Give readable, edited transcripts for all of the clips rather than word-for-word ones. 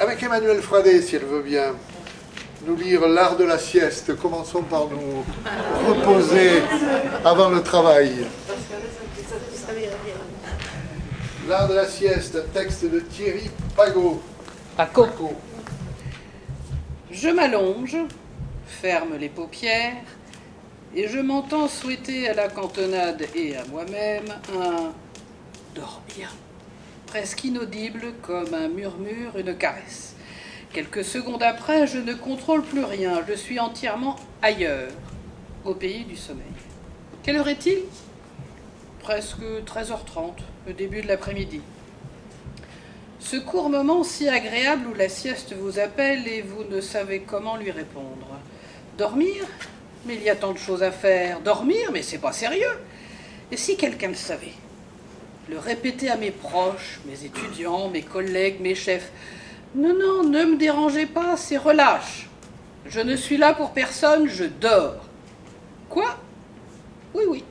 Avec Emmanuelle Fradet, si elle veut bien, nous lire l'art de la sieste. Commençons par nous reposer avant le travail. L'art de la sieste, un texte de Thierry Pagot. Paco. Je m'allonge, ferme les paupières, et je m'entends souhaiter à la cantonade et à moi-même un dormir, presque inaudible comme un murmure, une caresse. Quelques secondes après, je ne contrôle plus rien, je suis entièrement ailleurs, au pays du sommeil. Quelle heure est-il ? Presque 13h30, le début de l'après-midi. Ce court moment si agréable où la sieste vous appelle et vous ne savez comment lui répondre. Dormir ? Mais il y a tant de choses à faire. Dormir ? Mais c'est pas sérieux. Et si quelqu'un le savait ? Le répéter à mes proches, mes étudiants, mes collègues, mes chefs. Non, non, ne me dérangez pas, c'est relâche. Je ne suis là pour personne, je dors. Quoi ? Oui, oui.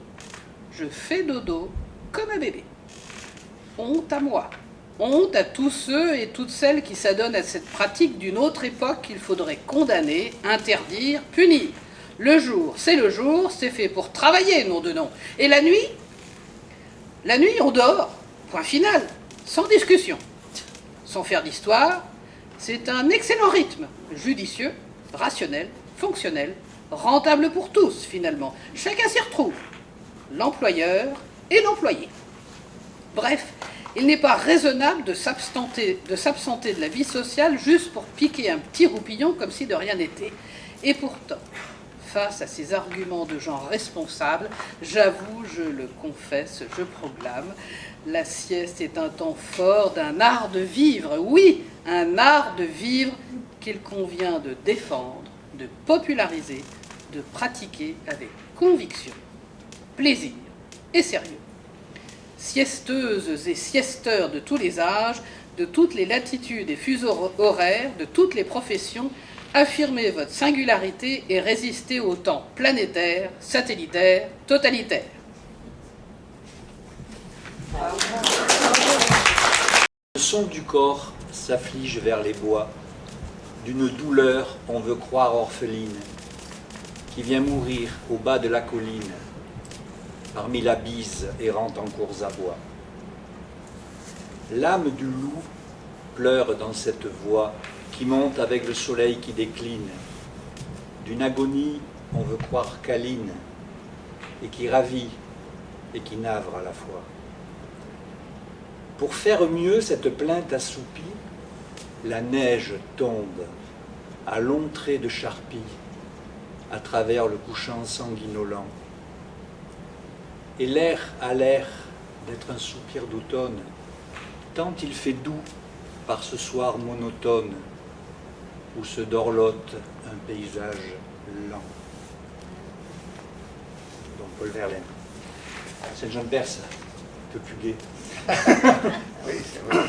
Je fais dodo comme un bébé. Honte à moi. Honte à tous ceux et toutes celles qui s'adonnent à cette pratique d'une autre époque qu'il faudrait condamner, interdire, punir. Le jour, c'est fait pour travailler, nom de nom. Et la nuit ? La nuit, on dort. Point final. Sans discussion. Sans faire d'histoire, c'est un excellent rythme, judicieux, rationnel, fonctionnel, rentable pour tous, finalement. Chacun s'y retrouve. L'employeur et l'employé. Bref, il n'est pas raisonnable de s'absenter de la vie sociale juste pour piquer un petit roupillon comme si de rien n'était. Et pourtant, face à ces arguments de gens responsables, j'avoue, je le confesse, je proclame, la sieste est un temps fort d'un art de vivre, oui, un art de vivre qu'il convient de défendre, de populariser, de pratiquer avec conviction, plaisir et sérieux. Siesteuses et siesteurs de tous les âges, de toutes les latitudes et fuseaux horaires, de toutes les professions, affirmez votre singularité et résistez au temps planétaire, satellitaire, totalitaire. Le son du corps s'afflige vers les bois, d'une douleur on veut croire orpheline, qui vient mourir au bas de la colline, parmi la bise errante en cours à bois. L'âme du loup pleure dans cette voix qui monte avec le soleil qui décline, d'une agonie on veut croire câline, et qui ravit et qui navre à la fois. Pour faire mieux cette plainte assoupie, la neige tombe à longs traits de charpie à travers le couchant sanguinolent. Et l'air a l'air d'être un soupir d'automne, tant il fait doux par ce soir monotone où se dorlote un paysage lent. Donc Paul Verlaine. Saint-Jean-de-Perse, un peu plus gai. Oui, c'est vrai.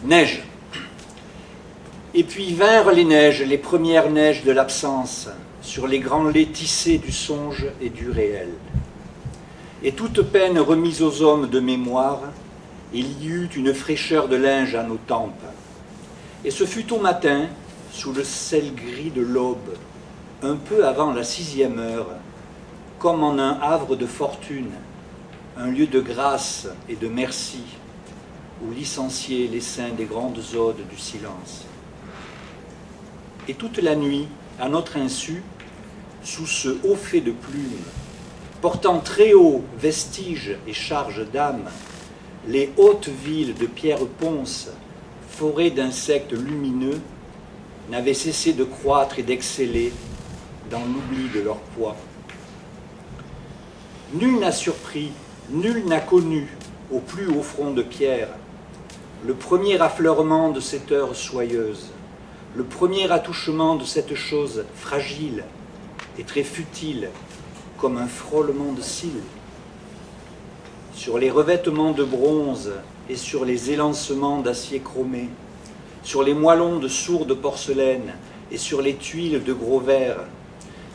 Neige. Et puis vinrent les neiges, les premières neiges de l'absence, sur les grands laits tissés du songe et du réel. Et toute peine remise aux hommes de mémoire, il y eut une fraîcheur de linge à nos tempes. Et ce fut au matin, sous le sel gris de l'aube, un peu avant la 6e heure, comme en un havre de fortune, un lieu de grâce et de merci, où licencier les saints des grandes odes du silence. Et toute la nuit, à notre insu, sous ce haut fait de plumes, portant très haut vestiges et charges d'âme, les hautes villes de pierre-ponce, forêts d'insectes lumineux, n'avaient cessé de croître et d'exceller dans l'oubli de leur poids. Nul n'a surpris, nul n'a connu, au plus haut front de pierre, le premier affleurement de cette heure soyeuse, le premier attouchement de cette chose fragile et très futile, comme un frôlement de cils. Sur les revêtements de bronze et sur les élancements d'acier chromé, sur les moellons de sourde porcelaine et sur les tuiles de gros verre,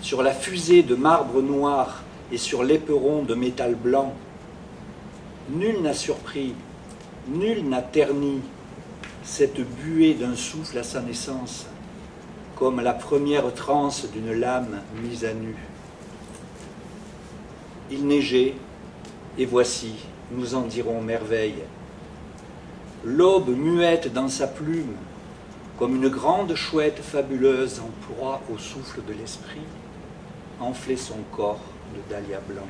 sur la fusée de marbre noir et sur l'éperon de métal blanc, nul n'a surpris, nul n'a terni, cette buée d'un souffle à sa naissance, comme la première transe d'une lame mise à nu. Il neigeait, et voici, nous en dirons merveille. L'aube muette dans sa plume, comme une grande chouette fabuleuse en proie au souffle de l'esprit, enflait son corps de dahlia blanc.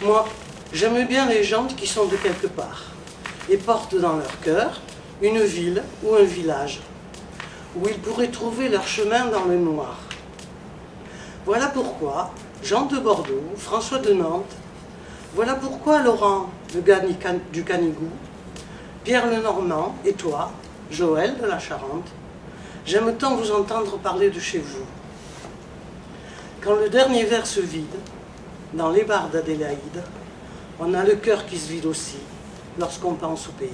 Moi, j'aime bien les gens qui sont de quelque part et portent dans leur cœur une ville ou un village où ils pourraient trouver leur chemin dans le noir. Voilà pourquoi Jean de Bordeaux, François de Nantes, voilà pourquoi Laurent, le gars du Canigou, Pierre le Normand et toi, Joël de la Charente, j'aime tant vous entendre parler de chez vous. Quand le dernier verre se vide, dans les bars d'Adélaïde, on a le cœur qui se vide aussi lorsqu'on pense au pays.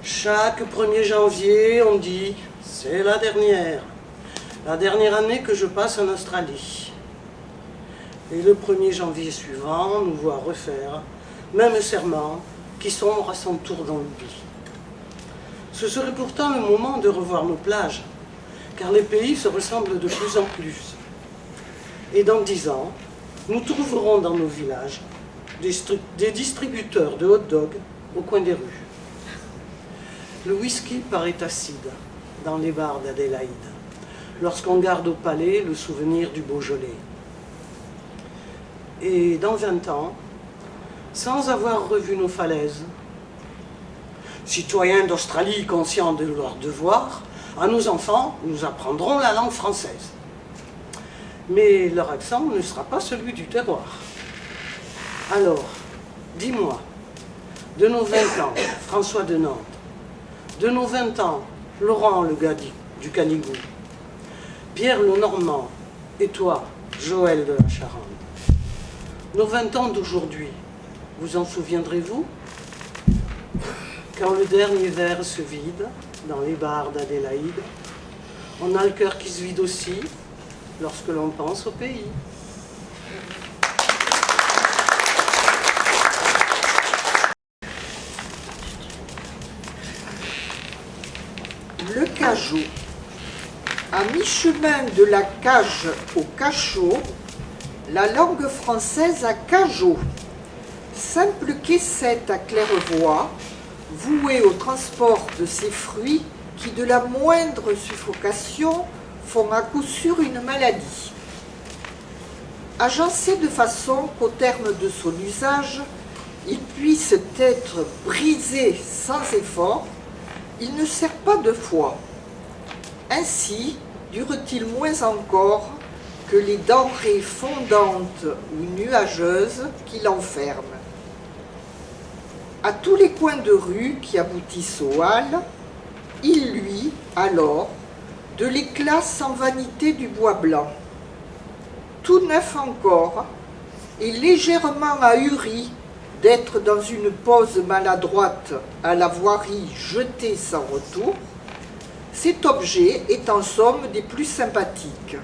Chaque 1er janvier, on dit « c'est la dernière année que je passe en Australie ». Et le 1er janvier suivant, nous voit refaire même serment qui sombre à son tour dans l'oubli. Ce serait pourtant le moment de revoir nos plages, car les pays se ressemblent de plus en plus. Et dans 10 ans, nous trouverons dans nos villages des distributeurs de hot-dogs au coin des rues. Le whisky paraît acide dans les bars d'Adélaïde, lorsqu'on garde au palais le souvenir du Beaujolais. Et dans 20 ans, sans avoir revu nos falaises, citoyens d'Australie conscients de leurs devoirs, à nos enfants, nous apprendrons la langue française. Mais leur accent ne sera pas celui du terroir. Alors, dis-moi, de nos 20 ans, François de Nantes, de nos 20 ans, Laurent le gars du Canigou, Pierre le Normand et toi, Joël de la Charente, nos 20 ans d'aujourd'hui, vous en souviendrez-vous? Quand le dernier verre se vide dans les bars d'Adélaïde, on a le cœur qui se vide aussi lorsque l'on pense au pays. Le cajot. À mi-chemin de la cage au cachot, la langue française a cajot. Simple caissette à claire-voie, vouée au transport de ces fruits qui, de la moindre suffocation, font à coup sûr une maladie. Agencé de façon qu'au terme de son usage, il puisse être brisé sans effort, il ne sert pas de foie. Ainsi dure-t-il moins encore que les denrées fondantes ou nuageuses qui l'enferment. À tous les coins de rue qui aboutissent aux halles, il luit alors de l'éclat sans vanité du bois blanc. Tout neuf encore et légèrement ahuri d'être dans une pose maladroite à la voirie jetée sans retour, cet objet est en somme des plus sympathiques,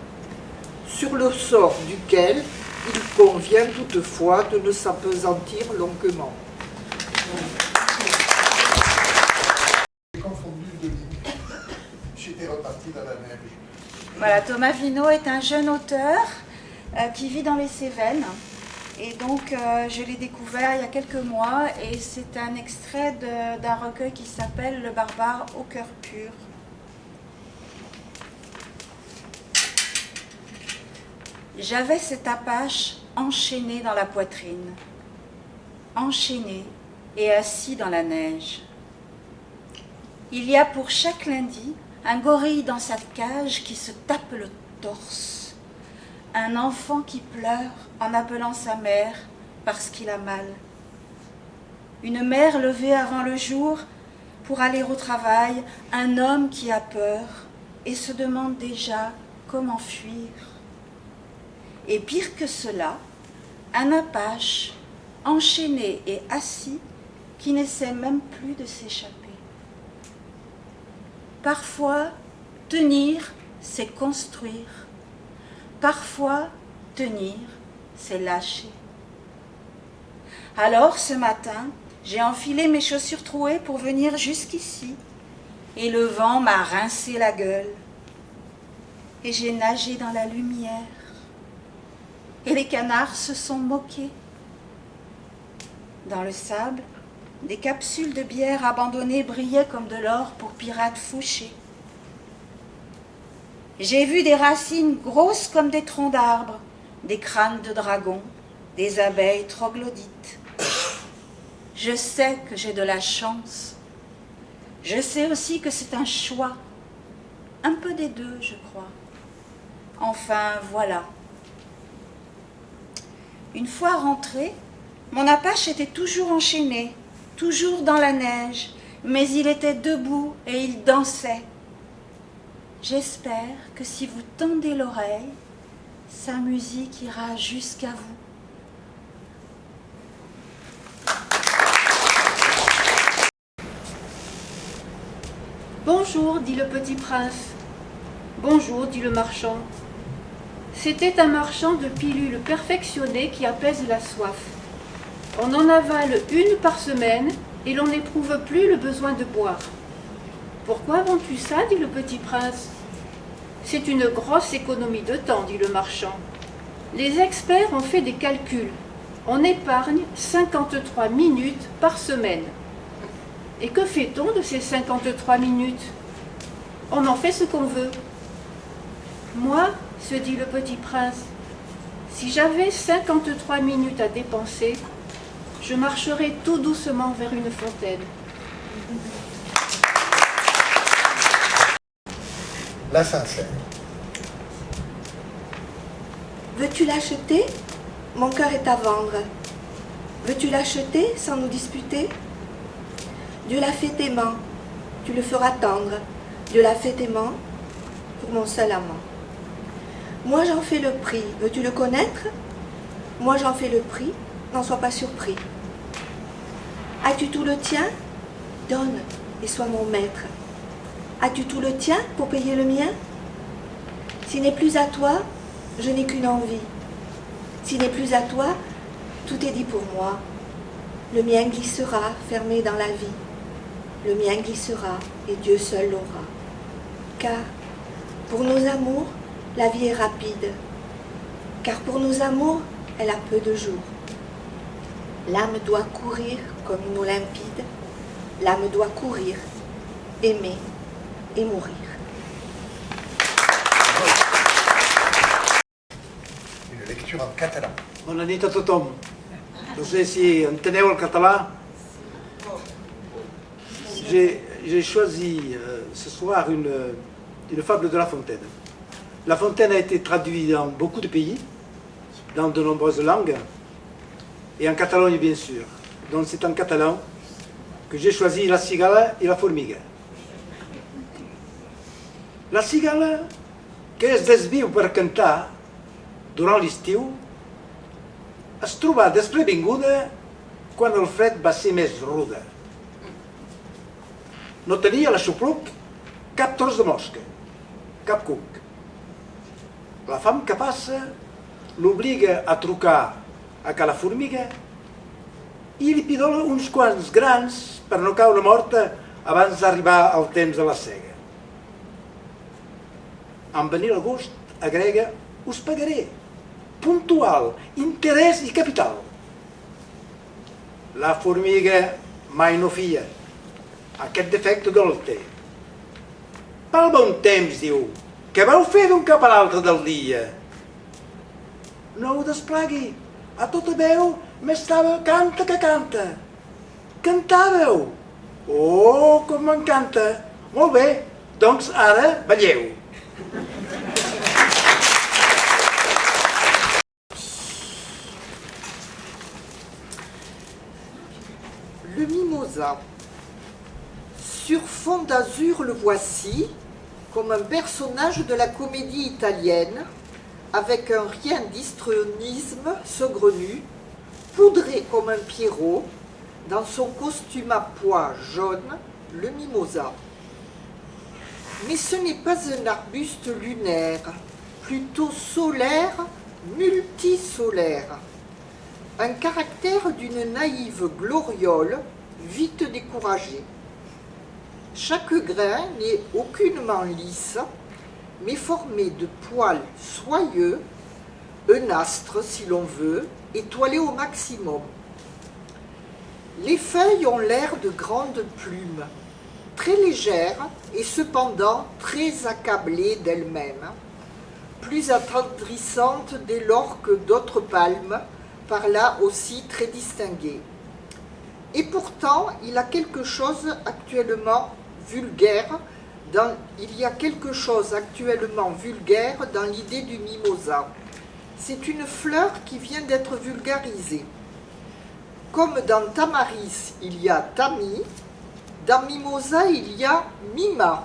sur le sort duquel il convient toutefois de ne s'appesantir longuement. J'ai confondu deux lignes. J'étais reparti dans la neige. Voilà, Thomas Vino est un jeune auteur qui vit dans les Cévennes. Et donc, je l'ai découvert il y a quelques mois et c'est un extrait d'un recueil qui s'appelle « Le barbare au cœur pur ». J'avais cet apache enchaîné dans la poitrine, enchaîné et assis dans la neige. Il y a pour chaque lundi un gorille dans sa cage qui se tape le torse, un enfant qui pleure en appelant sa mère parce qu'il a mal, une mère levée avant le jour pour aller au travail, un homme qui a peur et se demande déjà comment fuir. Et pire que cela, un apache enchaîné et assis qui n'essaie même plus de s'échapper. Parfois, tenir, c'est construire. Parfois, tenir, c'est lâcher. Alors, ce matin, j'ai enfilé mes chaussures trouées pour venir jusqu'ici, et le vent m'a rincé la gueule. Et j'ai nagé dans la lumière, et les canards se sont moqués. Dans le sable, des capsules de bière abandonnées brillaient comme de l'or pour pirates fauchés. J'ai vu des racines grosses comme des troncs d'arbres, des crânes de dragons, des abeilles troglodytes. Je sais que j'ai de la chance. Je sais aussi que c'est un choix. Un peu des deux, je crois. Enfin, voilà. Une fois rentré, mon Apache était toujours enchaîné, toujours dans la neige, mais il était debout et il dansait. J'espère que si vous tendez l'oreille, sa musique ira jusqu'à vous. Bonjour, dit le petit prince. Bonjour, dit le marchand. C'était un marchand de pilules perfectionnées qui apaisent la soif. On en avale une par semaine et l'on n'éprouve plus le besoin de boire. Pourquoi vends-tu ça, dit le petit prince. C'est une grosse économie de temps, dit le marchand. Les experts ont fait des calculs. On épargne 53 minutes par semaine. Et que fait-on de ces 53 minutes? On en fait ce qu'on veut. Moi, se dit le petit prince, si j'avais 53 minutes à dépenser, je marcherais tout doucement vers une fontaine. La sincère. Veux-tu l'acheter? Mon cœur est à vendre. Veux-tu l'acheter sans nous disputer? Dieu l'a fait aimant, tu le feras tendre. Dieu l'a fait aimant pour mon seul amant. Moi j'en fais le prix, veux-tu le connaître? Moi j'en fais le prix, n'en sois pas surpris. As-tu tout le tien? Donne et sois mon maître. As-tu tout le tien pour payer le mien? S'il n'est plus à toi, je n'ai qu'une envie. S'il n'est plus à toi, tout est dit pour moi. Le mien glissera, fermé dans la vie. Le mien glissera, et Dieu seul l'aura. Car, pour nos amours, la vie est rapide. Car pour nos amours, elle a peu de jours. L'âme doit courir comme une eau limpide. L'âme doit courir, aimer et mourir. Une lecture en catalan. Bona nit a tothom. No sé si enteneu el català. J'ai choisi ce soir une fable de La Fontaine. La Fontaine a été traduite dans beaucoup de pays, dans de nombreuses langues, et en Catalogne bien sûr. Donc c'est en catalan que j'ai choisi La cigala i la formiga. La cigala, que es desviu per cantar durant l'estiu, es troba desprevinguda quan el fred va ser més ruda. No tenia a l'aixopluc cap tros de mosca, cap cuc. La fam que passa l'obliga a trucar a ca la formiga i li pidola uns quants grans per no caure morta abans d'arribar al temps de la sega. En venir el gust, agrega, us pagaré, puntual, interès i capital. La formiga mai no fia, aquest defecte no el té. Pel bon temps, diu, què vau fer d'un cap a l'altre del dia? No ho desplegui, a tota veu m'estava canta que canta. Cantàveu? Oh, com m'encanta! Molt bé, doncs ara balleu. Le mimosa. Sur fond d'azur le voici, comme un personnage de la comédie italienne, avec un rien d'histrionisme saugrenu, poudré comme un Pierrot, dans son costume à pois jaune, le mimosa. Mais ce n'est pas un arbuste lunaire, plutôt solaire, multisolitaire. solaire, un caractère d'une naïve gloriole vite découragée. Chaque grain n'est aucunement lisse, mais formé de poils soyeux, un astre si l'on veut, étoilé au maximum. Les feuilles ont l'air de grandes plumes, très légères et cependant très accablées d'elles-mêmes, plus attendrissantes dès lors que d'autres palmes, par là aussi très distinguées. Et pourtant, il y a quelque chose actuellement vulgaire dans l'idée du mimosa. C'est une fleur qui vient d'être vulgarisée. Comme dans Tamaris, il y a Tami, dans Mimosa, il y a Mima.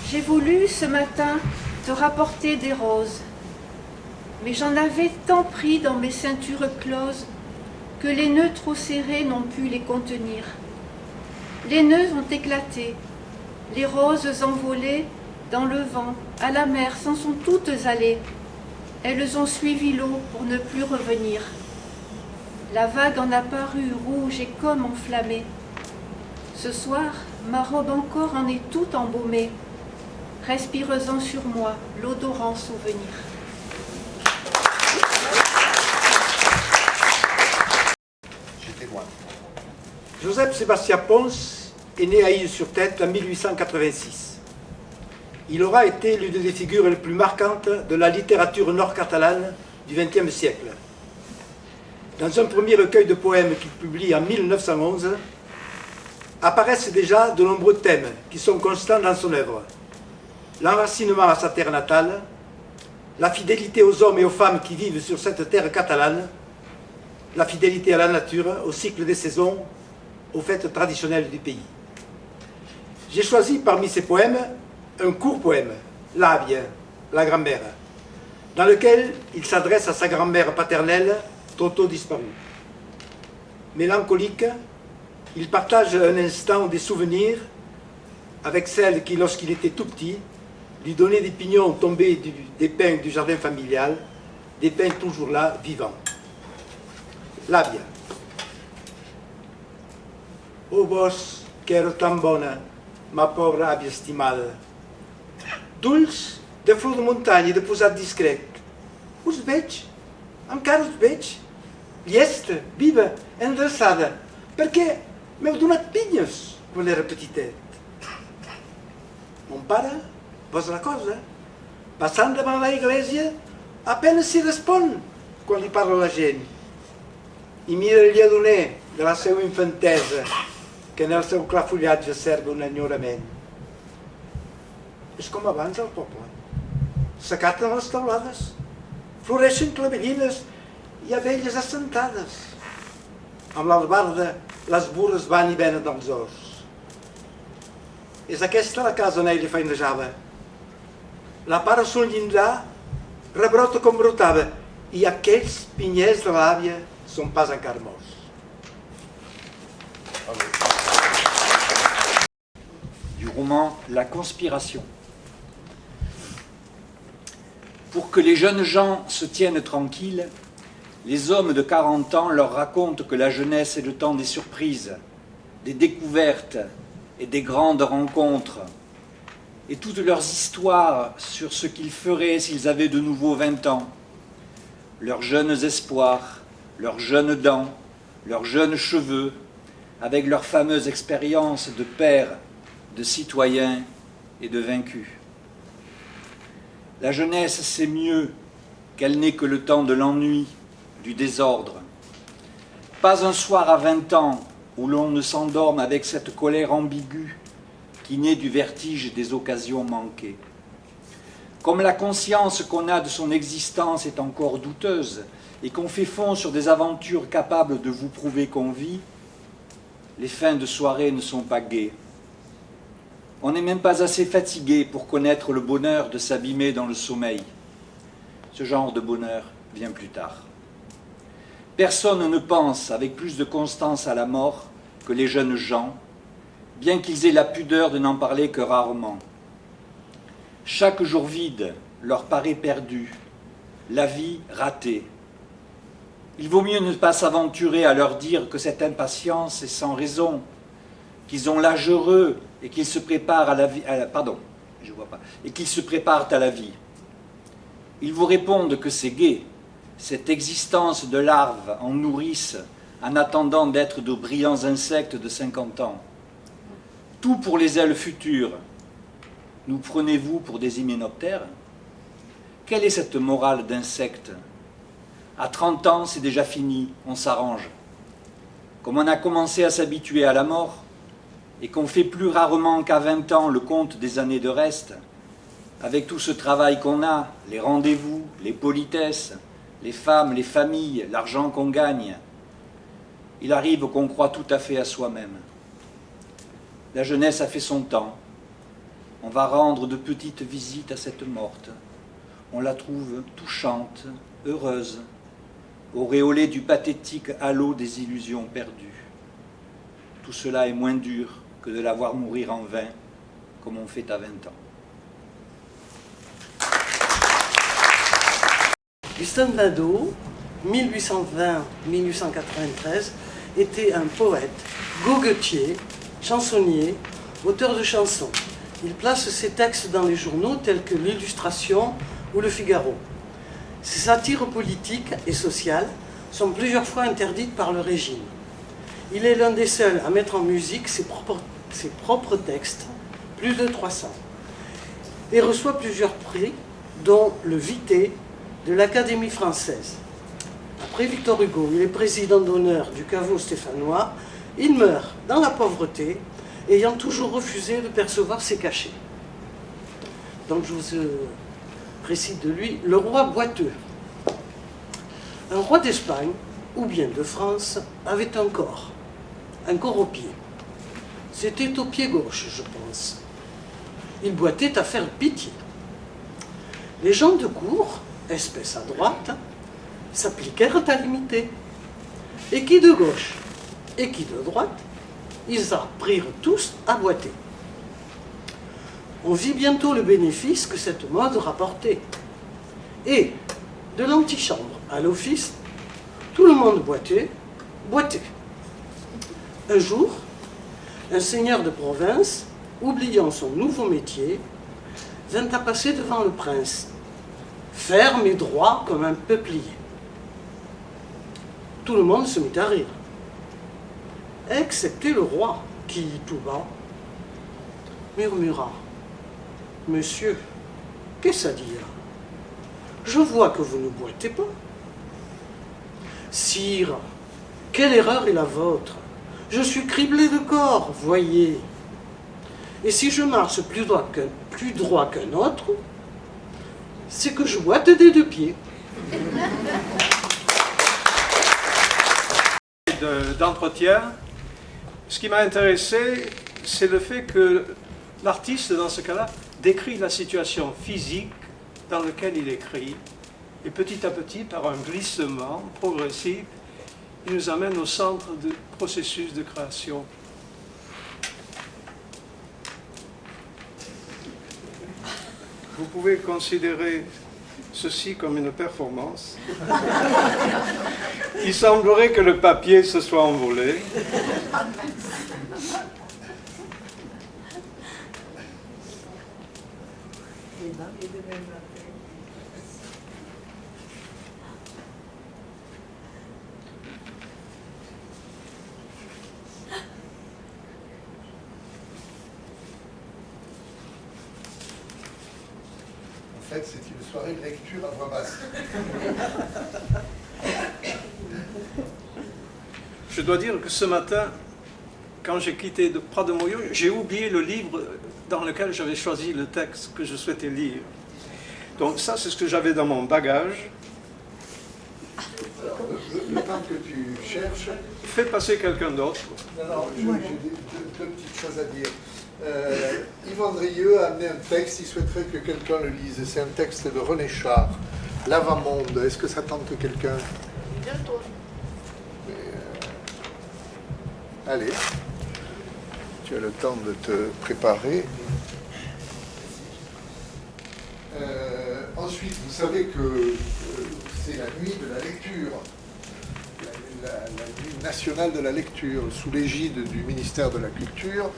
J'ai voulu ce matin te rapporter des roses, mais j'en avais tant pris dans mes ceintures closes que les nœuds trop serrés n'ont pu les contenir. Les nœuds ont éclaté, les roses envolées dans le vent, à la mer, s'en sont toutes allées. Elles ont suivi l'eau pour ne plus revenir. La vague en a paru rouge et comme enflammée. Ce soir, ma robe encore en est toute embaumée, respire-en sur moi l'odorant souvenir. J'étais loin. Joseph Sébastien Pons est né à Île-sur-Tête en 1886. Il aura été l'une des figures les plus marquantes de la littérature nord-catalane du XXe siècle. Dans un premier recueil de poèmes qu'il publie en 1911, apparaissent déjà de nombreux thèmes qui sont constants dans son œuvre. L'enracinement à sa terre natale, la fidélité aux hommes et aux femmes qui vivent sur cette terre catalane, la fidélité à la nature, au cycle des saisons, aux fêtes traditionnelles du pays. J'ai choisi parmi ces poèmes un court poème, L'Abia, la grand-mère, dans lequel il s'adresse à sa grand-mère paternelle, tantôt disparue. Mélancolique, il partage un instant des souvenirs avec celle qui, lorsqu'il était tout petit, lui donnait des pignons tombés des pins du jardin familial, des pins toujours là, vivants. L'Abia. Oh vos, que ero tan bona, ma pobra àvia estimada. D'ulls, de flor de muntanya i de posat discret. Us veig, encara us veig, llesta, viva, endreçada, perquè m'heu donat pinyes quan era petitet. Mon pare, vos recorda, passant davant la iglesia, apenas s'hi respon quan li parla la gent. I mira el lledoner de la seva infantesa, que en el seu clar fullatge serva un enyorament. És com abans al poble. S'acaten les teulades, floreixen clavellines i abelles assentades. Amb l'albarda, les burres van i venen dels horts. És aquesta la casa on ella feinejava. La part a son llindar rebrota com brotava i aquells pinyers de l'àvia són pas encara morts. Du roman La Conspiration. Pour que les jeunes gens se tiennent tranquilles, les hommes de 40 ans leur racontent que la jeunesse est le temps des surprises, des découvertes et des grandes rencontres, et toutes leurs histoires sur ce qu'ils feraient s'ils avaient de nouveau 20 ans, leurs jeunes espoirs, leurs jeunes dents, leurs jeunes cheveux, avec leur fameuse expérience de père, de citoyen et de vaincu. La jeunesse sait mieux qu'elle n'est que le temps de l'ennui, du désordre. Pas un soir à 20 ans où l'on ne s'endorme avec cette colère ambiguë qui naît du vertige des occasions manquées. Comme la conscience qu'on a de son existence est encore douteuse et qu'on fait fond sur des aventures capables de vous prouver qu'on vit, les fins de soirée ne sont pas gaies. On n'est même pas assez fatigué pour connaître le bonheur de s'abîmer dans le sommeil. Ce genre de bonheur vient plus tard. Personne ne pense avec plus de constance à la mort que les jeunes gens, bien qu'ils aient la pudeur de n'en parler que rarement. Chaque jour vide leur paraît perdu, la vie ratée. Il vaut mieux ne pas s'aventurer à leur dire que cette impatience est sans raison, qu'ils ont l'âge heureux et qu'ils se préparent à la vie. Et qu'ils se préparent à la vie. Ils vous répondent que c'est gai, cette existence de larves en nourrice, en attendant d'être de brillants insectes de 50 ans. Tout pour les ailes futures. Nous prenez-vous pour des hyménoptères? Quelle est cette morale d'insecte? À 30 ans, c'est déjà fini, on s'arrange. Comme on a commencé à s'habituer à la mort, et qu'on fait plus rarement qu'à 20 ans le compte des années de reste, avec tout ce travail qu'on a, les rendez-vous, les politesses, les femmes, les familles, l'argent qu'on gagne, il arrive qu'on croit tout à fait à soi-même. La jeunesse a fait son temps. On va rendre de petites visites à cette morte. On la trouve touchante, heureuse, auréolée du pathétique halo des illusions perdues. Tout cela est moins dur que de la voir mourir en vain, comme on fait à 20 ans. Gustin Bindot, 1820-1893, était un poète, goguetier, chansonnier, auteur de chansons. Il place ses textes dans les journaux tels que l'Illustration ou le Figaro. Ses satires politiques et sociales sont plusieurs fois interdites par le régime. Il est l'un des seuls à mettre en musique ses propres textes, plus de 300, et reçoit plusieurs prix, dont le Vité de l'Académie française. Après Victor Hugo, il est président d'honneur du caveau stéphanois. Il meurt dans la pauvreté, ayant toujours refusé de percevoir ses cachets. Donc je vous récite de lui, le roi boiteux. Un roi d'Espagne, ou bien de France, avait un corps au pied. C'était au pied gauche, je pense. Il boitait à faire pitié. Les gens de cour, espèce à droite, s'appliquèrent à l'imiter. Et qui de gauche et qui de droite, ils apprirent tous à boiter. On vit bientôt le bénéfice que cette mode rapportait. Et, de l'antichambre à l'office, tout le monde boitait. Un jour, un seigneur de province, oubliant son nouveau métier, vint à passer devant le prince, ferme et droit comme un peuplier. Tout le monde se mit à rire, excepté le roi, qui, tout bas, murmura « Monsieur, qu'est-ce à dire? Je vois que vous ne boitez pas. »« Sire, quelle erreur est la vôtre? Je suis criblé de corps, voyez. Et si je marche plus droit qu'un autre, c'est que je boite des deux pieds. » D'entretien, ce qui m'a intéressé, c'est le fait que l'artiste, dans ce cas-là, décrit la situation physique dans laquelle il écrit, et petit à petit, par un glissement progressif, il nous amène au centre du processus de création. Vous pouvez considérer ceci comme une performance. Il semblerait que le papier se soit envolé. En fait, c'est une soirée de lecture à voix basse. Je dois dire que ce matin, quand j'ai quitté Prat de Moyo, j'ai oublié le livre dans lequel j'avais choisi le texte que je souhaitais lire. Donc ça, c'est ce que j'avais dans mon bagage. Alors, le temps que tu cherches... Fais passer quelqu'un d'autre. Non, j'ai deux petites choses à dire. Yves Andrieux a amené un texte, il souhaiterait que quelqu'un le lise. C'est un texte de René Char, L'Avamonde. Est-ce que ça tente quelqu'un? Bientôt. Allez, tu as le temps de te préparer. ensuite, vous savez que c'est la nuit de la lecture, la nuit nationale de la lecture, sous l'égide du ministère de la Culture.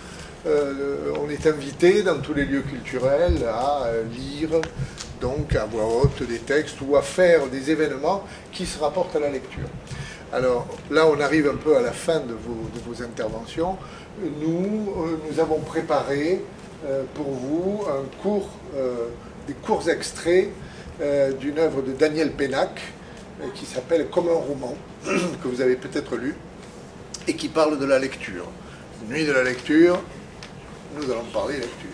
On est invité dans tous les lieux culturels à lire, donc à voix haute, des textes ou à faire des événements qui se rapportent à la lecture. Alors là, on arrive un peu à la fin de vos interventions. Nous avons préparé pour vous des courts extraits d'une œuvre de Daniel Pénac qui s'appelle Comme un roman, que vous avez peut-être lu, et qui parle de la lecture. Nuit de la lecture, nous allons parler lecture.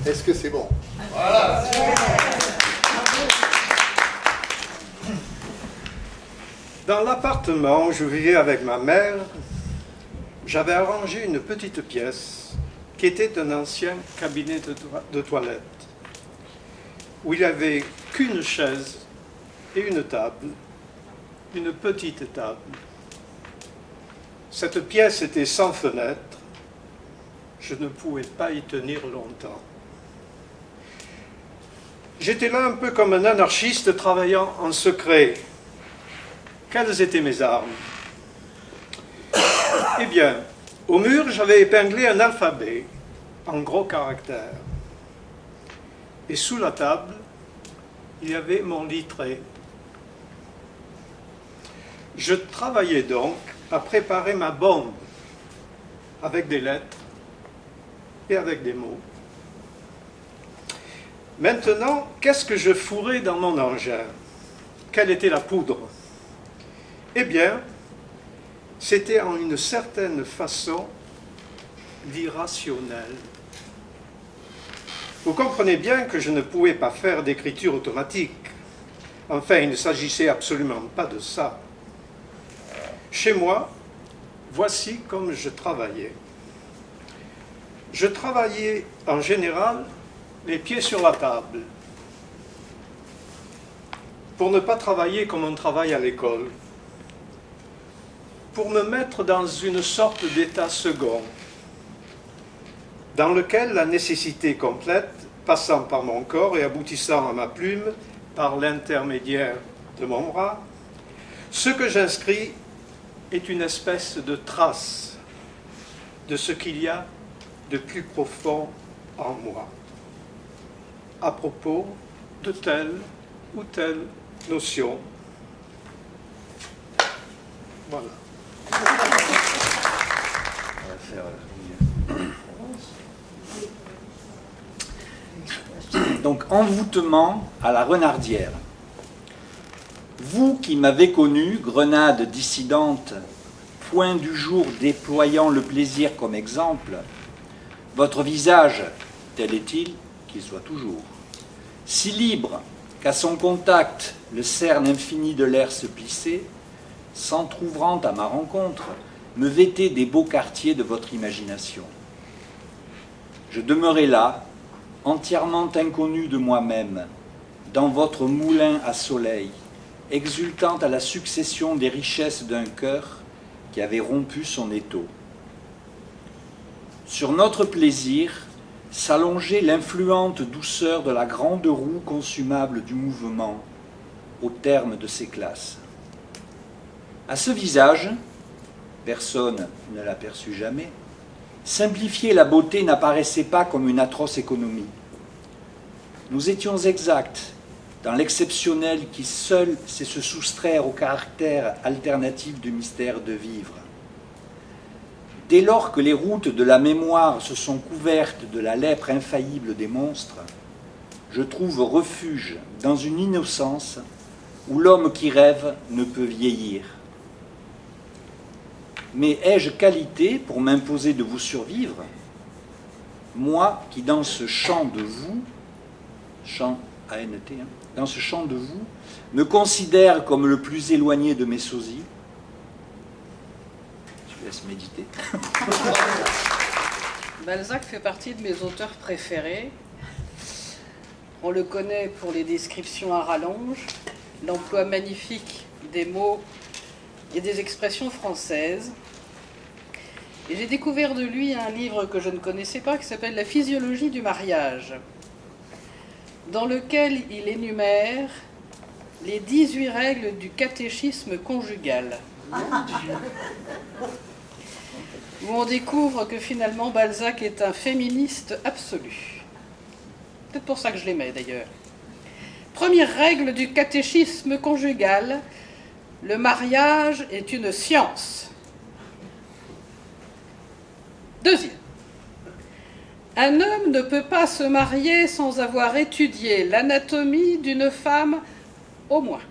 Est-ce que c'est bon? Voilà. Dans l'appartement où je vivais avec ma mère, j'avais arrangé une petite pièce qui était un ancien cabinet de toilette, où il n'y avait qu'une chaise et une table, une petite table. Cette pièce était sans fenêtre, je ne pouvais pas y tenir longtemps. J'étais là un peu comme un anarchiste travaillant en secret. Quelles étaient mes armes? Eh bien, au mur, j'avais épinglé un alphabet en gros caractères. Et sous la table, il y avait mon littré. Je travaillais donc à préparer ma bombe avec des lettres et avec des mots. Maintenant, qu'est-ce que je fourrais dans mon engin? Quelle était la poudre? Eh bien, c'était en une certaine façon l'irrationnel. Vous comprenez bien que je ne pouvais pas faire d'écriture automatique. Enfin, il ne s'agissait absolument pas de ça. Chez moi, voici comme je travaillais. Je travaillais en général les pieds sur la table, pour ne pas travailler comme on travaille à l'école, pour me mettre dans une sorte d'état second, dans lequel la nécessité complète, passant par mon corps et aboutissant à ma plume par l'intermédiaire de mon bras, ce que j'inscris est une espèce de trace de ce qu'il y a de plus profond en moi, à propos de telle ou telle notion. Voilà. Donc, envoûtement à la renardière. Vous qui m'avez connu, grenade dissidente, point du jour déployant le plaisir comme exemple, votre visage, tel est-il, qu'il soit toujours, si libre qu'à son contact le cerne infini de l'air se plissait, s'entr'ouvrant à ma rencontre, me vêtait des beaux quartiers de votre imagination. Je demeurais là, entièrement inconnu de moi-même, dans votre moulin à soleil, exultant à la succession des richesses d'un cœur qui avait rompu son étau. Sur notre plaisir s'allongeait l'influente douceur de la grande roue consumable du mouvement, au terme de ses classes. À ce visage, personne ne l'aperçut jamais, simplifier la beauté n'apparaissait pas comme une atroce économie. Nous étions exacts dans l'exceptionnel qui seul sait se soustraire au caractère alternatif du mystère de vivre. Dès lors que les routes de la mémoire se sont couvertes de la lèpre infaillible des monstres, je trouve refuge dans une innocence où l'homme qui rêve ne peut vieillir. Mais ai-je qualité pour m'imposer de vous survivre, moi qui dans ce champ de vous, champ A-N-T, dans ce champ de vous, me considère comme le plus éloigné de mes sosies? Je laisse méditer. Balzac fait partie de mes auteurs préférés. On le connaît pour les descriptions à rallonge, l'emploi magnifique des mots et des expressions françaises. Et j'ai découvert de lui un livre que je ne connaissais pas qui s'appelle « La physiologie du mariage ». dans lequel il énumère les 18 règles du catéchisme conjugal. Où on découvre que finalement Balzac est un féministe absolu. Peut-être pour ça que je l'aimais d'ailleurs. Première règle du catéchisme conjugal, le mariage est une science. Deuxième, un homme ne peut pas se marier sans avoir étudié l'anatomie d'une femme au moins.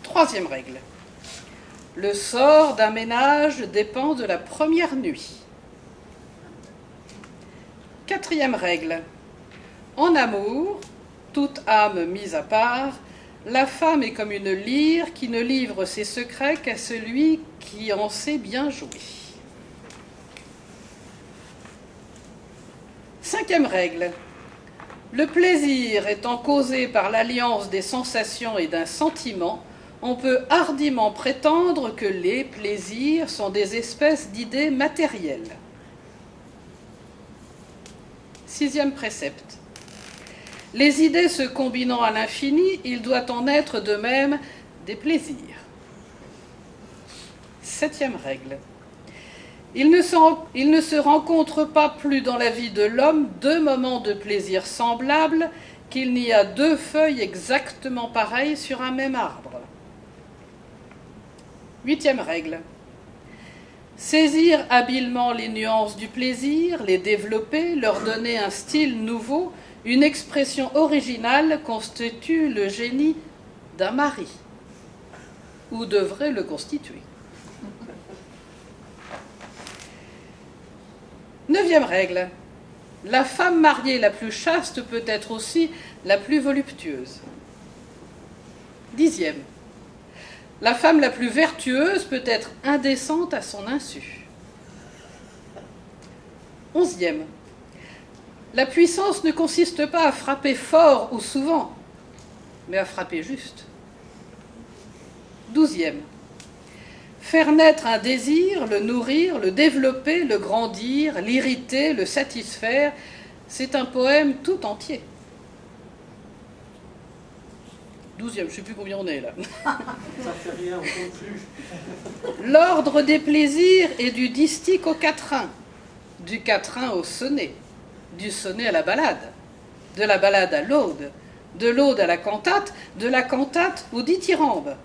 Troisième règle, le sort d'un ménage dépend de la première nuit. Quatrième règle, en amour, toute âme mise à part, la femme est comme une lyre qui ne livre ses secrets qu'à celui qui en sait bien jouer. Cinquième règle, le plaisir étant causé par l'alliance des sensations et d'un sentiment, on peut hardiment prétendre que les plaisirs sont des espèces d'idées matérielles. Sixième précepte. Les idées se combinant à l'infini, il doit en être de même des plaisirs. Septième règle. Il ne se rencontre pas plus dans la vie de l'homme 2 moments de plaisir semblables qu'il n'y a 2 feuilles exactement pareilles sur un même arbre. Huitième règle. Saisir habilement les nuances du plaisir, les développer, leur donner un style nouveau, une expression originale constitue le génie d'un mari, ou devrait le constituer. Neuvième règle. La femme mariée la plus chaste peut être aussi la plus voluptueuse. Dixième. La femme la plus vertueuse peut être indécente à son insu. Onzième. La puissance ne consiste pas à frapper fort ou souvent, mais à frapper juste. Douzième. Faire naître un désir, le nourrir, le développer, le grandir, l'irriter, le satisfaire, c'est un poème tout entier. 12e, je ne sais plus combien on est là. Ça fait rien, on compte plus. L'ordre des plaisirs est du distique au quatrain, du quatrain au sonnet, du sonnet à la balade, de la balade à l'aude, de l'aude à la cantate, de la cantate au dithyrambe.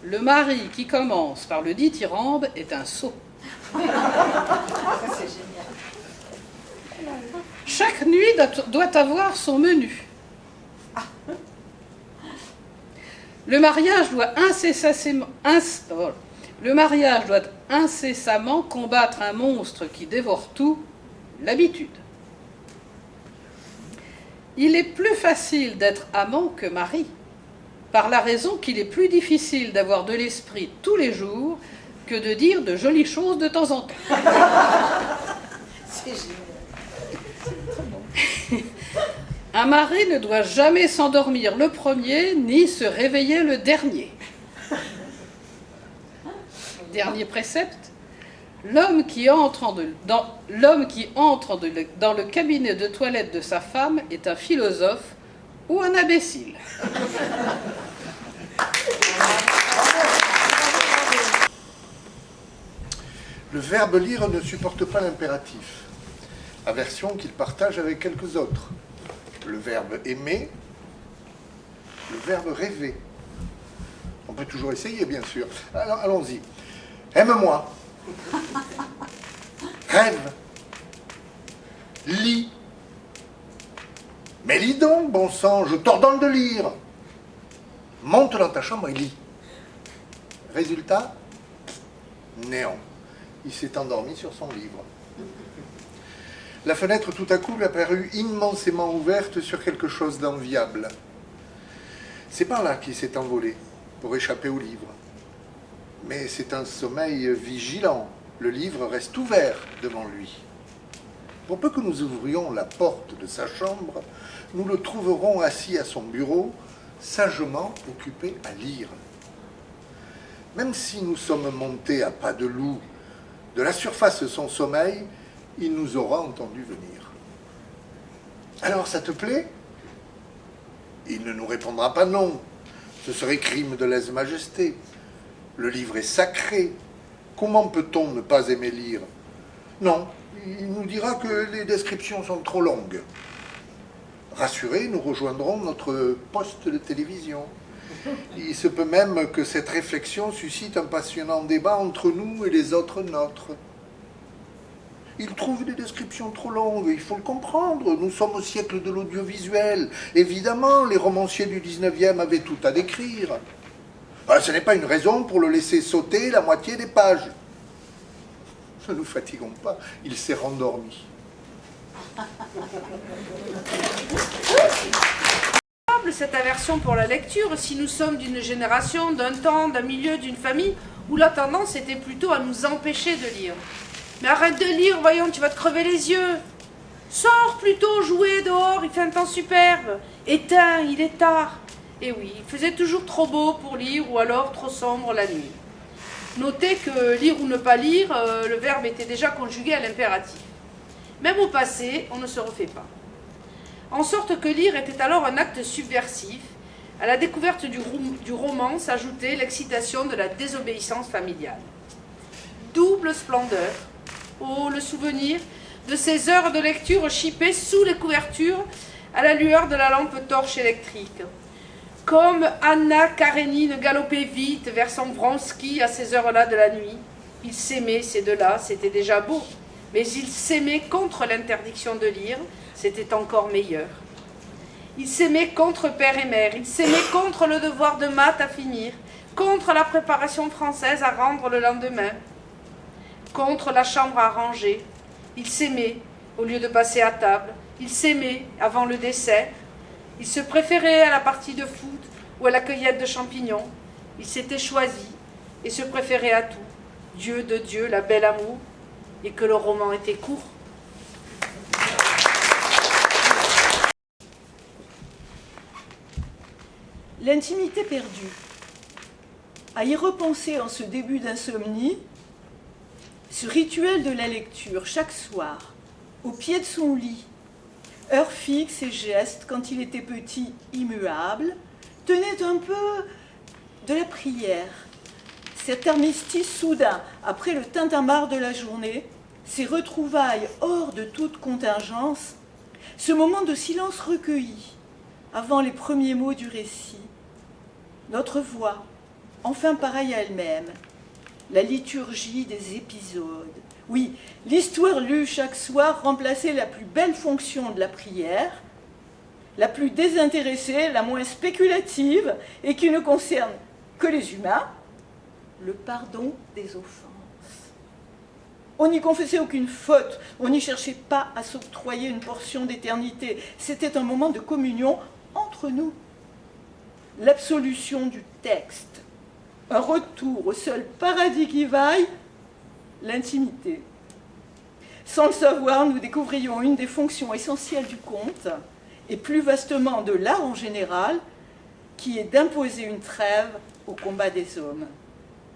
Le mari qui commence par le dithyrambe est un sot. Chaque nuit doit avoir son menu. Le mariage doit incessamment combattre un monstre qui dévore tout, l'habitude. Il est plus facile d'être amant que mari, par la raison qu'il est plus difficile d'avoir de l'esprit tous les jours que de dire de jolies choses de temps en temps. C'est génial. Un mari ne doit jamais s'endormir le premier, ni se réveiller le dernier. Dernier précepte, l'homme qui entre dans le cabinet de toilette de sa femme est un philosophe ou un imbécile. Le verbe lire ne supporte pas l'impératif, aversion qu'il partage avec quelques autres. Le verbe aimer, le verbe rêver. On peut toujours essayer, bien sûr. Alors, allons-y. Aime-moi. Rêve. Lis. Mais lis donc, bon sang, je t'ordonne de lire. Monte dans ta chambre et lis. Résultat, néant. Il s'est endormi sur son livre. La fenêtre tout à coup lui a paru immensément ouverte sur quelque chose d'enviable. C'est par là qu'il s'est envolé, pour échapper au livre. Mais c'est un sommeil vigilant. Le livre reste ouvert devant lui. Pour peu que nous ouvrions la porte de sa chambre, nous le trouverons assis à son bureau, sagement occupé à lire. Même si nous sommes montés à pas de loup de la surface de son sommeil, il nous aura entendu venir. Alors, ça te plaît? Il ne nous répondra pas non. Ce serait crime de lèse-majesté. Le livre est sacré. Comment peut-on ne pas aimer lire? Non, il nous dira que les descriptions sont trop longues. Rassurés, nous rejoindrons notre poste de télévision. Il se peut même que cette réflexion suscite un passionnant débat entre nous et les autres nôtres. Il trouve des descriptions trop longues, il faut le comprendre. Nous sommes au siècle de l'audiovisuel. Évidemment, les romanciers du 19e avaient tout à décrire. Ce n'est pas une raison pour le laisser sauter la moitié des pages. Ne nous fatiguons pas, il s'est rendormi. Cette aversion pour la lecture si nous sommes d'une génération, d'un temps, d'un milieu, d'une famille où la tendance était plutôt à nous empêcher de lire. Mais arrête de lire, voyons, tu vas te crever les yeux. Sors plutôt jouer dehors, il fait un temps superbe. Éteins, il est tard. Et oui, il faisait toujours trop beau pour lire ou alors trop sombre la nuit. Notez que lire ou ne pas lire, le verbe était déjà conjugué à l'impératif. Même au passé, on ne se refait pas. En sorte que lire était alors un acte subversif. À la découverte du roman s'ajoutait l'excitation de la désobéissance familiale. Double splendeur, oh le souvenir de ces heures de lecture chippées sous les couvertures à la lueur de la lampe torche électrique. Comme Anna Karénine galopait vite vers son Vronsky à ces heures-là de la nuit. Ils s'aimaient, ces deux-là, c'était déjà beau. Mais ils s'aimaient contre l'interdiction de lire, c'était encore meilleur. Ils s'aimaient contre père et mère, ils s'aimaient contre le devoir de maths à finir, contre la préparation française à rendre le lendemain, contre la chambre à ranger. Ils s'aimaient au lieu de passer à table, ils s'aimaient avant le dessert, ils se préféraient à la partie de foot ou à la cueillette de champignons, ils s'étaient choisis et se préféraient à tout. Dieu de Dieu, la belle amour, et que le roman était court. L'intimité perdue. À y repenser en ce début d'insomnie, ce rituel de la lecture chaque soir, au pied de son lit, heure fixe et gestes quand il était petit immuable, tenait un peu de la prière. Cet armistice soudain, après le tintamarre de la journée, ces retrouvailles hors de toute contingence, ce moment de silence recueilli, avant les premiers mots du récit, notre voix, enfin pareille à elle-même, la liturgie des épisodes. Oui, l'histoire lue chaque soir remplaçait la plus belle fonction de la prière, la plus désintéressée, la moins spéculative, et qui ne concerne que les humains, le pardon des offenses. On n'y confessait aucune faute, on n'y cherchait pas à s'octroyer une portion d'éternité. C'était un moment de communion entre nous. L'absolution du texte, un retour au seul paradis qui vaille, l'intimité. Sans le savoir, nous découvrions une des fonctions essentielles du conte, et plus vastement de l'art en général, qui est d'imposer une trêve au combat des hommes.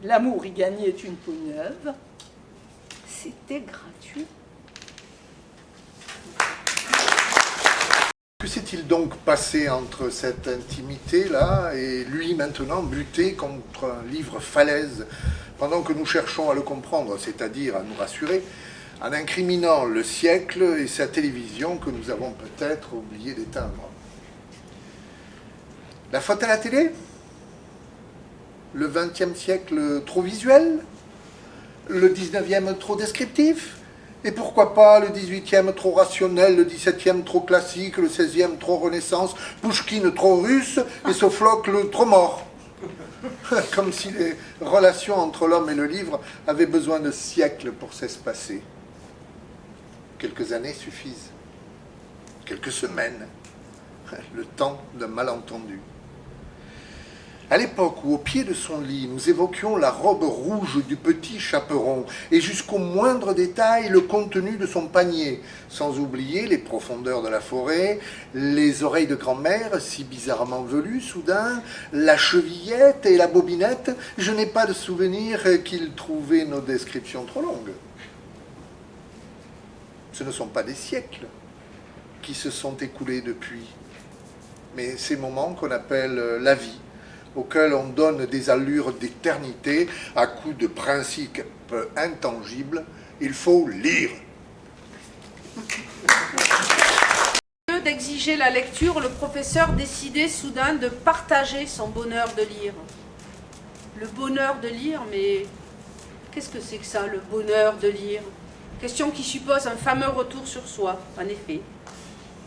L'amour y gagnait une peau neuve. C'était gratuit. Que s'est-il donc passé entre cette intimité-là et lui maintenant buté contre un livre falaise pendant que nous cherchons à le comprendre, c'est-à-dire à nous rassurer, en incriminant le siècle et sa télévision que nous avons peut-être oublié d'éteindre? La faute à la télé? Le XXe siècle trop visuel? Le XIXe trop descriptif? Et pourquoi pas le XVIIIe trop rationnel, le XVIIe trop classique, le XVIe trop renaissance, Pouchkine trop russe et Sophocle trop mort? Comme si les relations entre l'homme et le livre avaient besoin de siècles pour s'espacer. Quelques années suffisent. Quelques semaines. Le temps d'un malentendu. À l'époque où, au pied de son lit, nous évoquions la robe rouge du petit chaperon et jusqu'au moindre détail le contenu de son panier, sans oublier les profondeurs de la forêt, les oreilles de grand-mère si bizarrement velues soudain, la chevillette et la bobinette, je n'ai pas de souvenir qu'il trouvait nos descriptions trop longues. Ce ne sont pas des siècles qui se sont écoulés depuis. Mais ces moments qu'on appelle la vie, auxquels on donne des allures d'éternité à coups de principes intangibles, il faut lire. Au lieu d'exiger la lecture, le professeur décidait soudain de partager son bonheur de lire. Le bonheur de lire, mais qu'est-ce que c'est que ça, le bonheur de lire? Question qui suppose un fameux retour sur soi, en effet.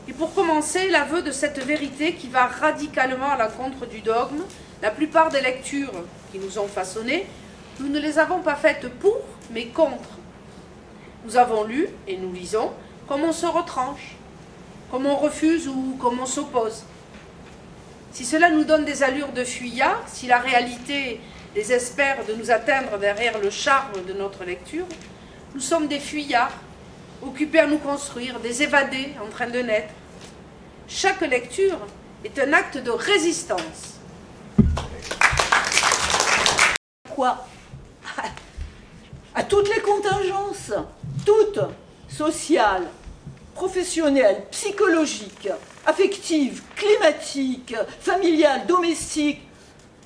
Et pour commencer, l'aveu de cette vérité qui va radicalement à l'encontre du dogme. La plupart des lectures qui nous ont façonnés, nous ne les avons pas faites pour, mais contre. Nous avons lu, et nous lisons, comme on se retranche, comme on refuse ou comme on s'oppose. Si cela nous donne des allures de fuyards, si la réalité désespère de nous atteindre derrière le charme de notre lecture, nous sommes des fuyards, occupés à nous construire, des évadés en train de naître. Chaque lecture est un acte de résistance. Quoi? À toutes les contingences, toutes, sociales, professionnelles, psychologiques, affectives, climatiques, familiales, domestiques,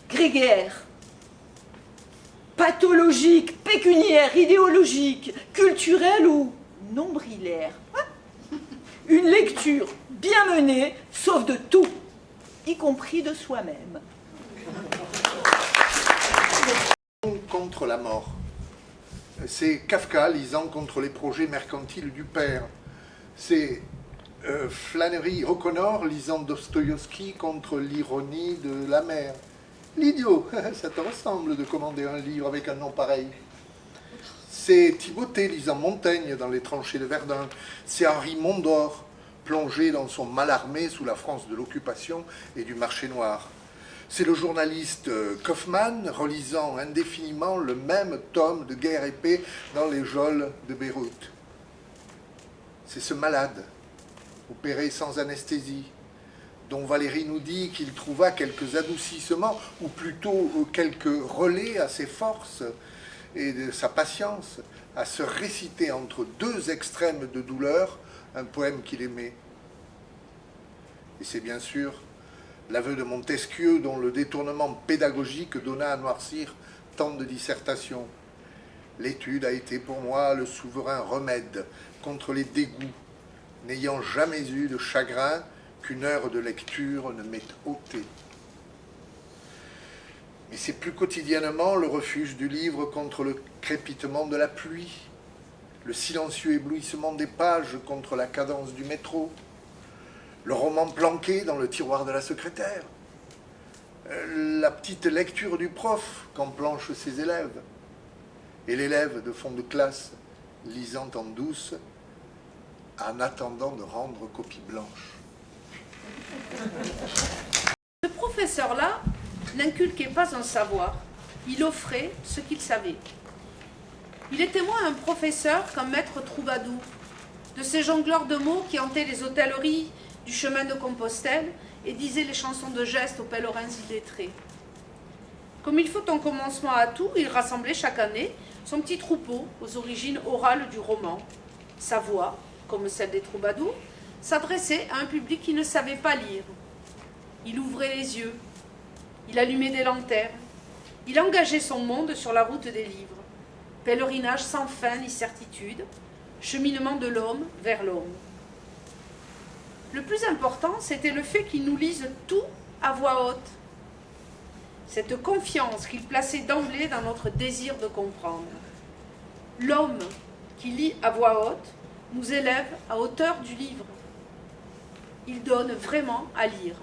grégaires, pathologiques, pécuniaires, idéologiques, culturelles ou nombrilaires. Une lecture bien menée sauve de tout, y compris de soi-même. Contre la mort. C'est Kafka lisant contre les projets mercantiles du père. C'est Flannery O'Connor lisant Dostoïevski contre l'ironie de la mère. L'idiot, ça te ressemble de commander un livre avec un nom pareil. C'est Thibautet lisant Montaigne dans les tranchées de Verdun. C'est Henri Mondor plongé dans son Mallarmé sous la France de l'occupation et du marché noir. C'est le journaliste Kaufmann relisant indéfiniment le même tome de Guerre et Paix dans les geôles de Beyrouth. C'est ce malade, opéré sans anesthésie, dont Valérie nous dit qu'il trouva quelques adoucissements, ou plutôt quelques relais à ses forces et de sa patience, à se réciter entre deux extrêmes de douleur un poème qu'il aimait. Et c'est bien sûr l'aveu de Montesquieu, dont le détournement pédagogique donna à noircir tant de dissertations. L'étude a été pour moi le souverain remède contre les dégoûts, n'ayant jamais eu de chagrin qu'une heure de lecture ne m'ait ôté. Mais c'est plus quotidiennement le refuge du livre contre le crépitement de la pluie, le silencieux éblouissement des pages contre la cadence du métro, le roman planqué dans le tiroir de la secrétaire, la petite lecture du prof quand planchent ses élèves, et l'élève de fond de classe lisant en douce en attendant de rendre copie blanche. Ce professeur-là n'inculquait pas un savoir, il offrait ce qu'il savait. Il était moins un professeur qu'un maître troubadour, de ces jongleurs de mots qui hantaient les hôtelleries du chemin de Compostelle et disaient les chansons de gestes aux pèlerins illettrés. Comme il faut un commencement à tout, il rassemblait chaque année son petit troupeau aux origines orales du roman. Sa voix, comme celle des troubadours, s'adressait à un public qui ne savait pas lire. Il ouvrait les yeux, il allumait des lanternes, il engageait son monde sur la route des livres. Pèlerinage sans fin ni certitude, cheminement de l'homme vers l'homme. Le plus important, c'était le fait qu'il nous lise tout à voix haute. Cette confiance qu'il plaçait d'emblée dans notre désir de comprendre. L'homme qui lit à voix haute nous élève à hauteur du livre. Il donne vraiment à lire.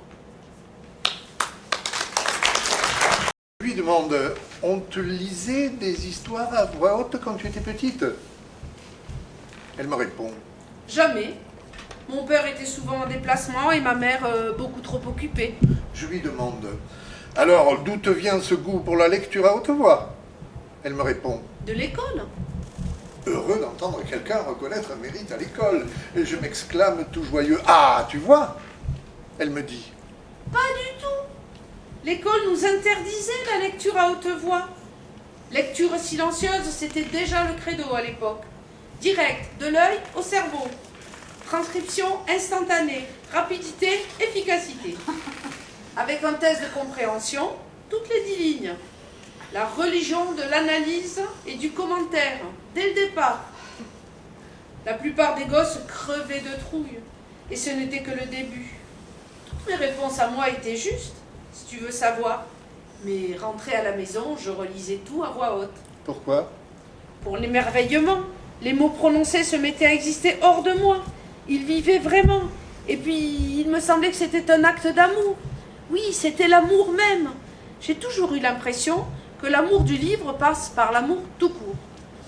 Je lui demande, on te lisait des histoires à voix haute quand tu étais petite? Elle me répond, jamais. Mon père était souvent en déplacement et ma mère beaucoup trop occupée. Je lui demande, alors d'où te vient ce goût pour la lecture à haute voix? Elle me répond, de l'école. Heureux d'entendre quelqu'un reconnaître un mérite à l'école. Et je m'exclame tout joyeux, ah, tu vois? Elle me dit, pas du tout. L'école nous interdisait la lecture à haute voix. Lecture silencieuse, c'était déjà le credo à l'époque. Direct, de l'œil au cerveau. Transcription instantanée, rapidité, efficacité. Avec un test de compréhension, toutes les 10 lignes. La religion de l'analyse et du commentaire, dès le départ. La plupart des gosses crevaient de trouille, et ce n'était que le début. Toutes mes réponses à moi étaient justes, si tu veux savoir. Mais rentré à la maison, je relisais tout à voix haute. Pourquoi? Pour l'émerveillement. Les mots prononcés se mettaient à exister hors de moi. Ils vivaient vraiment. Et puis, il me semblait que c'était un acte d'amour. Oui, c'était l'amour même. J'ai toujours eu l'impression que l'amour du livre passe par l'amour tout court.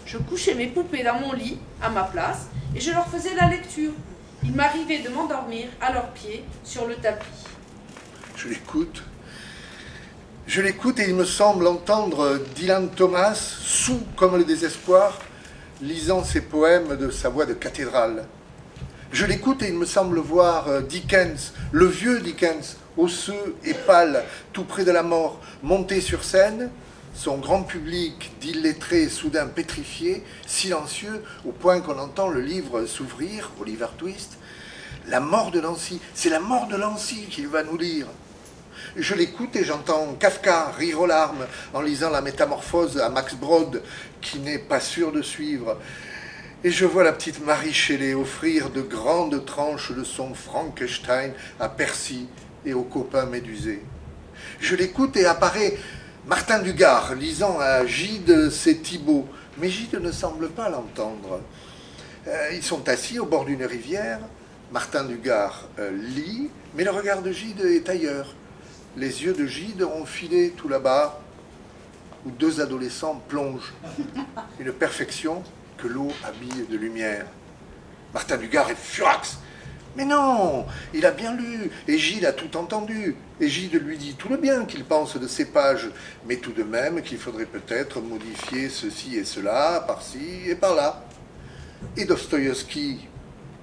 Je couchais mes poupées dans mon lit, à ma place, et je leur faisais la lecture. Il m'arrivait de m'endormir à leurs pieds, sur le tapis. Je l'écoute et il me semble entendre Dylan Thomas, soûl comme le désespoir, lisant ses poèmes de sa voix de cathédrale. Je l'écoute et il me semble voir Dickens, le vieux Dickens, osseux et pâle, tout près de la mort, monter sur scène, son grand public d'illettrés soudain pétrifié, silencieux, au point qu'on entend le livre s'ouvrir, Oliver Twist. La mort de Nancy, c'est la mort de Nancy qu'il va nous lire. Je l'écoute et j'entends Kafka rire aux larmes en lisant la métamorphose à Max Brod, qui n'est pas sûr de suivre. Et je vois la petite Marie Shelley offrir de grandes tranches de son Frankenstein à Percy et aux copains médusés. Je l'écoute et apparaît Martin Dugard lisant à Gide ses Thibaut, mais Gide ne semble pas l'entendre. Ils sont assis au bord d'une rivière. Martin Dugard lit, mais le regard de Gide est ailleurs. Les yeux de Gide ont filé tout là-bas, où 2 adolescents plongent. Une perfection que l'eau habille de lumière. Martin Dugard est furax. Mais non, il a bien lu, et Gide a tout entendu. Et Gide lui dit tout le bien qu'il pense de ces pages, mais tout de même qu'il faudrait peut-être modifier ceci et cela, par-ci et par-là. Et Dostoïevski,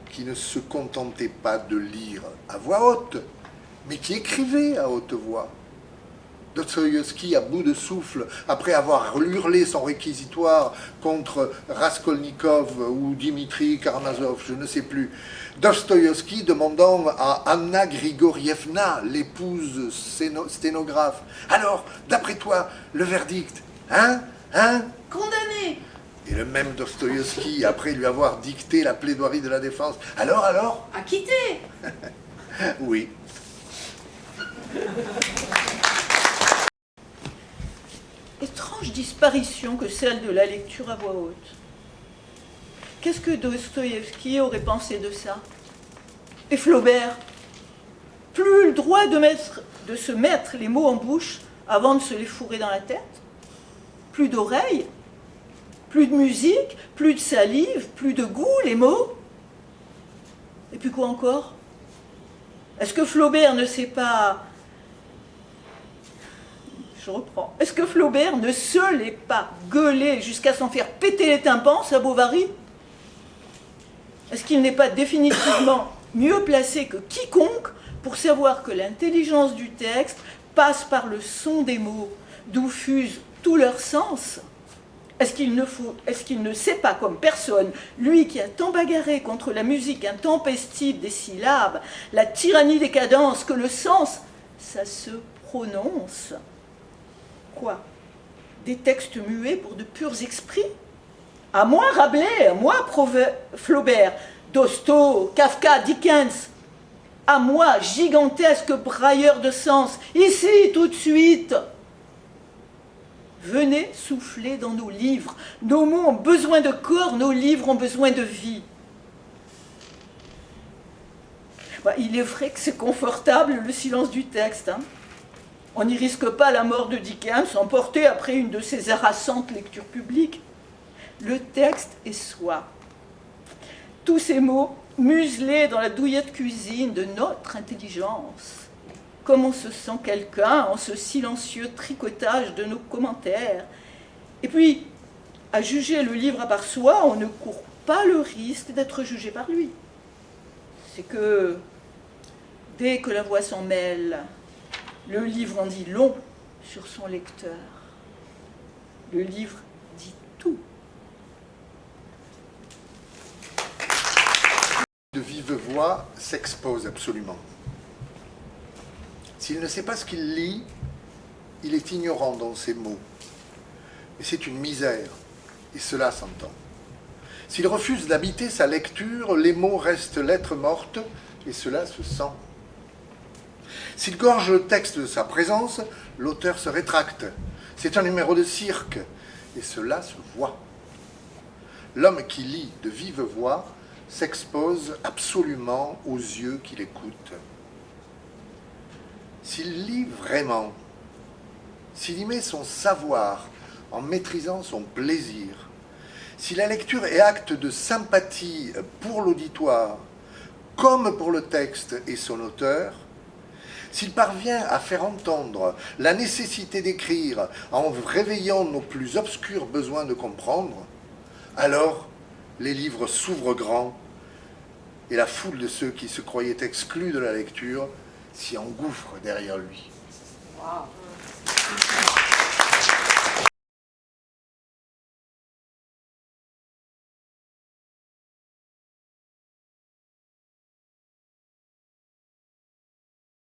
qui ne se contentait pas de lire à voix haute, mais qui écrivait à haute voix. Dostoïevski, à bout de souffle, après avoir hurlé son réquisitoire contre Raskolnikov ou Dimitri Karamazov, je ne sais plus, Dostoïevski demandant à Anna Grigorievna, l'épouse sténographe, « Alors, d'après toi, le verdict, hein? Condamné. Et le même Dostoïevski, après lui avoir dicté la plaidoirie de la défense, « Alors ?» Acquitté. Oui. Étrange disparition que celle de la lecture à voix haute. Qu'est-ce que Dostoïevski aurait pensé de ça? Et Flaubert? Plus le droit de se mettre les mots en bouche avant de se les fourrer dans la tête? Plus d'oreilles? Plus de musique? Plus de salive? Plus de goût, les mots? Et puis quoi encore? Est-ce que Flaubert ne sait pas... Je reprends. Est-ce que Flaubert ne se l'est pas gueulé jusqu'à s'en faire péter les tympans, sa Bovary? Est-ce qu'il n'est pas définitivement mieux placé que quiconque pour savoir que l'intelligence du texte passe par le son des mots, d'où fusent tous leurs sens? Est-ce qu'il ne sait pas, comme personne, lui qui a tant bagarré contre la musique intempestive des syllabes, la tyrannie des cadences, que le sens, ça se prononce? Quoi? Des textes muets pour de purs esprits? À moi Rabelais, à moi Flaubert, Dosto, Kafka, Dickens, à moi gigantesque brailleur de sens, ici tout de suite. Venez souffler dans nos livres. Nos mots ont besoin de corps, nos livres ont besoin de vie. Il est vrai que c'est confortable le silence du texte. On n'y risque pas la mort de Dickens, emporté après une de ces harassantes lectures publiques. Le texte est soi. Tous ces mots muselés dans la douillette cuisine de notre intelligence. Comme on se sent quelqu'un en ce silencieux tricotage de nos commentaires. Et puis, à juger le livre à part soi, on ne court pas le risque d'être jugé par lui. C'est que, dès que la voix s'en mêle, le livre en dit long sur son lecteur. Le livre dit tout. de vive voix s'expose absolument. S'il ne sait pas ce qu'il lit, il est ignorant dans ses mots. Et c'est une misère, et cela s'entend. S'il refuse d'habiter sa lecture, les mots restent lettres mortes, et cela se sent. S'il gorge le texte de sa présence, l'auteur se rétracte. C'est un numéro de cirque, et cela se voit. L'homme qui lit de vive voix s'expose absolument aux yeux qui l'écoutent. S'il lit vraiment, s'il y met son savoir en maîtrisant son plaisir, si la lecture est acte de sympathie pour l'auditoire, comme pour le texte et son auteur, s'il parvient à faire entendre la nécessité d'écrire en réveillant nos plus obscurs besoins de comprendre, alors les livres s'ouvrent grands et la foule de ceux qui se croyaient exclus de la lecture s'y engouffre derrière lui. Wow.